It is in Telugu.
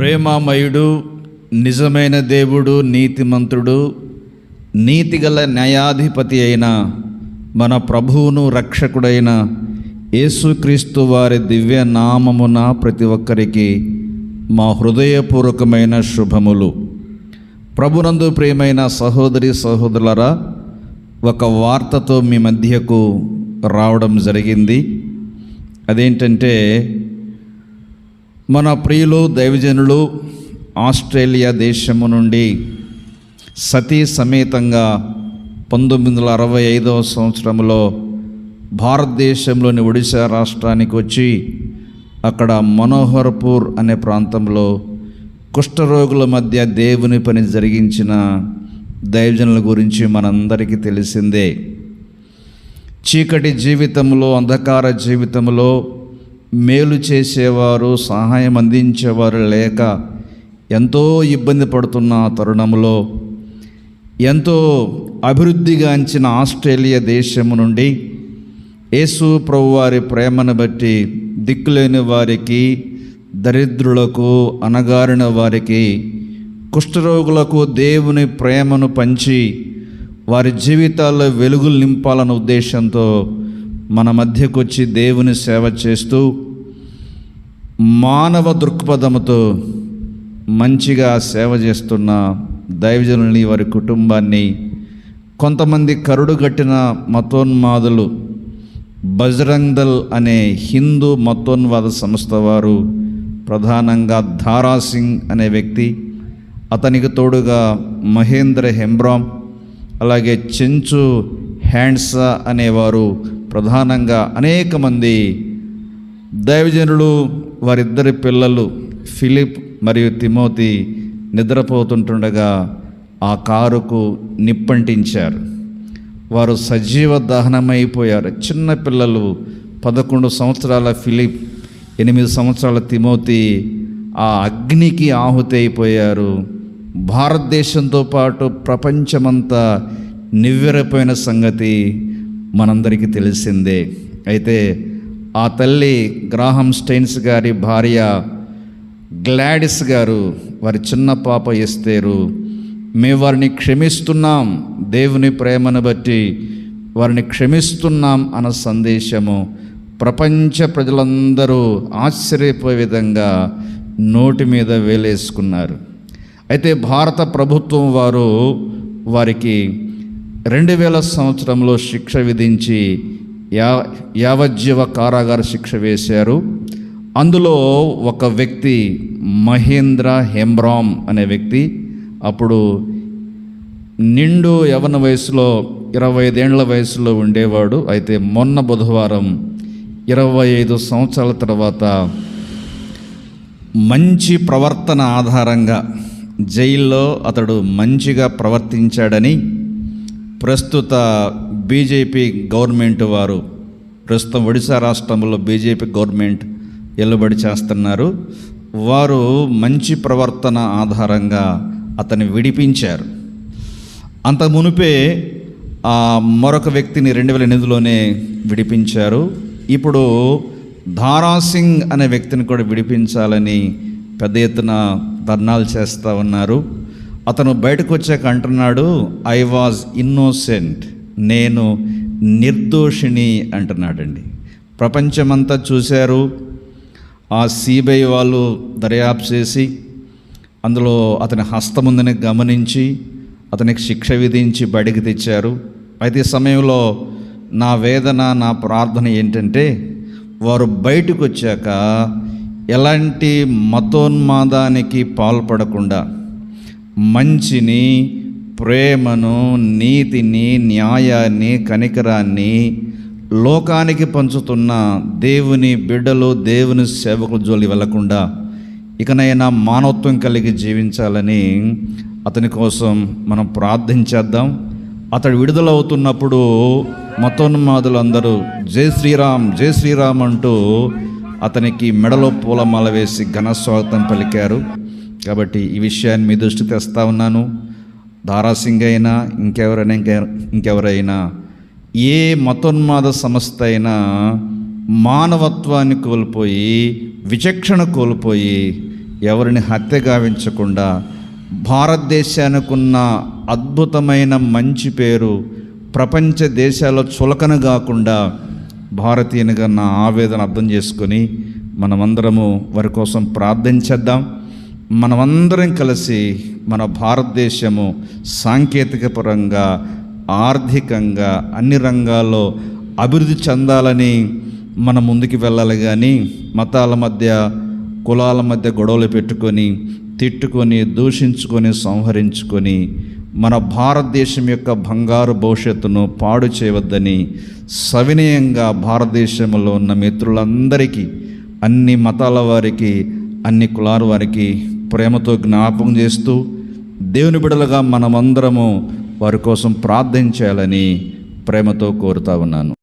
ప్రేమామయుడు, నిజమైన దేవుడు, నీతిమంతుడు, నీతిగల న్యాయాధిపతి అయిన మన ప్రభువును రక్షకుడైన యేసుక్రీస్తు వారి దివ్య నామమున ప్రతి ఒక్కరికి మా హృదయపూర్వకమైన శుభములు. ప్రభునందు ప్రియమైన సహోదరి సహోదరులారా, ఒక వార్తతో మీ మధ్యకు రావడం జరిగింది. అదేంటంటే, మన ప్రియులు దైవజనులు ఆస్ట్రేలియా దేశము నుండి సతీ సమేతంగా 1965వ సంవత్సరంలో భారతదేశంలోని ఒడిశా రాష్ట్రానికి వచ్చి అక్కడ మనోహర్పూర్ అనే ప్రాంతంలో కుష్ఠరోగుల మధ్య దేవుని పని జరిగించిన దైవజనుల గురించి మనందరికీ తెలిసిందే. చీకటి జీవితంలో, అంధకార జీవితంలో మేలు చేసేవారు, సహాయం అందించేవారు లేక ఎంతో ఇబ్బంది పడుతున్న తరుణంలో ఎంతో అభివృద్ధిగాంచిన ఆస్ట్రేలియా దేశము నుండి యేసు ప్రభు వారి ప్రేమను బట్టి దిక్కులేని వారికి, దరిద్రులకు, అణగారిన వారికి, కుష్ఠరోగులకు దేవుని ప్రేమను పంచి వారి జీవితాల్లో వెలుగులు నింపాలన్న ఉద్దేశంతో మన మధ్యకు వచ్చి దేవుని సేవ చేస్తూ మానవ దృక్పథంతో మంచిగా సేవ చేస్తున్న దైవజనుల్ని, వారి కుటుంబాన్ని, కొంతమంది కరుడుగట్టిన మతోన్మాదులు, బజరంగ్ దళ్ అనే హిందూ మతోన్మాద సంస్థ వారు, ప్రధానంగా ధారాసింగ్ అనే వ్యక్తి, అతనికి తోడుగా మహేంద్ర హెంబ్రామ్, అలాగే చెంచు హ్యాండ్సా అనేవారు, ప్రధానంగా అనేక మంది దైవజనులు, వారిద్దరి పిల్లలు ఫిలిప్ మరియు తిమోతి నిద్రపోతుంటుండగా ఆ కారుకు నిప్పంటించారు. వారు సజీవ దహనమైపోయారు. చిన్న పిల్లలు, 11 సంవత్సరాల ఫిలిప్, 8 సంవత్సరాల తిమోతి ఆ అగ్నికి ఆహుతి అయిపోయారు. భారతదేశంతో పాటు ప్రపంచమంతా నివ్వెరపోయిన సంగతి మనందరికీ తెలిసిందే. అయితే ఆ తల్లి గ్రాహం స్టెయిన్స్ గారి భార్య గ్లాడిస్ గారు, వారి చిన్న పాప ఎస్తేరు, మేము వారిని క్షమిస్తున్నాం, దేవుని ప్రేమను బట్టి వారిని క్షమిస్తున్నాం అన్న సందేశము ప్రపంచ ప్రజలందరూ ఆశ్చర్యపోయే విధంగా నోటి మీద వేలేసుకున్నారు. అయితే భారత ప్రభుత్వం వారు వారికి 2000 సంవత్సరంలో శిక్ష విధించి యావజ్జీవ కారాగార శిక్ష వేశారు. అందులో ఒక వ్యక్తి మహేంద్ర హెంబ్రామ్ అనే వ్యక్తి అప్పుడు నిండు యవ్వన వయసులో 25 ఏళ్ల వయసులో ఉండేవాడు. అయితే మొన్న బుధవారం 25 సంవత్సరాల తర్వాత మంచి ప్రవర్తన ఆధారంగా జైల్లో అతడు మంచిగా ప్రవర్తించాడని ప్రస్తుత బీజేపీ గవర్నమెంట్ వారు, ప్రస్తుతం ఒడిశా రాష్ట్రంలో బీజేపీ గవర్నమెంట్ ఎల్లుబడి చేస్తున్నారు. వారు మంచి ప్రవర్తన ఆధారంగా అతన్ని విడిపించారు. అంత మునుపే మరొక వ్యక్తిని 2008లోనే విడిపించారు. ఇప్పుడు ధారాసింగ్ అనే వ్యక్తిని కూడా విడిపించాలని పెద్ద ఎత్తున ధర్నాలు చేస్తూ ఉన్నారు. అతను బయటకు వచ్చాక అంటున్నాడు, ఐ వాజ్ ఇన్నోసెంట్, నేను నిర్దోషిని అంటున్నాడండి. ప్రపంచమంతా చూశారు. ఆ సిబిఐ వాళ్ళు దర్యాప్తు చేసి అందులో అతని హస్తముందని గమనించి అతనికి శిక్ష విధించి బయటికి తెచ్చారు. అయితే ఈ సమయంలో నా వేదన, నా ప్రార్థన ఏంటంటే, వారు బయటకు వచ్చాక ఎలాంటి మతోన్మాదానికి పాల్పడకుండా మంచిని, ప్రేమను, నీతిని, న్యాయాన్ని, కనికరాన్ని లోకానికి పంచుతున్న దేవుని బిడ్డలు, దేవుని సేవకుల జోలి వెళ్లకుండా ఇకనైనా మానవత్వం కలిగి జీవించాలని అతని కోసం మనం ప్రార్థించేద్దాం. అతడు విడుదలవుతున్నప్పుడు మతోన్మాదులు అందరూ జై శ్రీరామ్, జై శ్రీరామ్ అంటూ అతనికి మెడలో పూలమాల వేసి ఘన స్వాగతం పలికారు. కాబట్టి ఈ విషయాన్ని మీ దృష్టి తెస్తా ఉన్నాను. ధారాసింగ్ అయినా ఇంకెవరైనా ఏ మతోన్మాద సంస్థ అయినా మానవత్వాన్ని కోల్పోయి, విచక్షణ కోల్పోయి ఎవరిని హత్య గావించకుండా భారతదేశానికి ఉన్న అద్భుతమైన మంచి పేరు ప్రపంచ దేశాల్లో చులకన కాకుండా భారతీయునిగా నా ఆవేదన అర్థం చేసుకొని మనమందరము వారి కోసం ప్రార్థించేద్దాం. మనమందరం కలిసి మన భారతదేశము సాంకేతిక పరంగా, ఆర్థికంగా, అన్ని రంగాల్లో అభివృద్ధి చెందాలని మనం ముందుకు వెళ్ళాలి. కానీ మతాల మధ్య, కులాల మధ్య గొడవలు పెట్టుకొని, తిట్టుకొని, దూషించుకొని, సంహరించుకొని మన భారతదేశం యొక్క బంగారు భవిష్యత్తును పాడు చేయవద్దని సవినయంగా భారతదేశంలో ఉన్న మిత్రులందరికీ, అన్ని మతాల వారికి, అన్ని కులాల వారికి ప్రేమతో జ్ఞాపకం చేస్తూ దేవుని బిడ్డలుగా మనమందరము వారి కోసం ప్రార్థించాలని ప్రేమతో కోరుతా ఉన్నాను.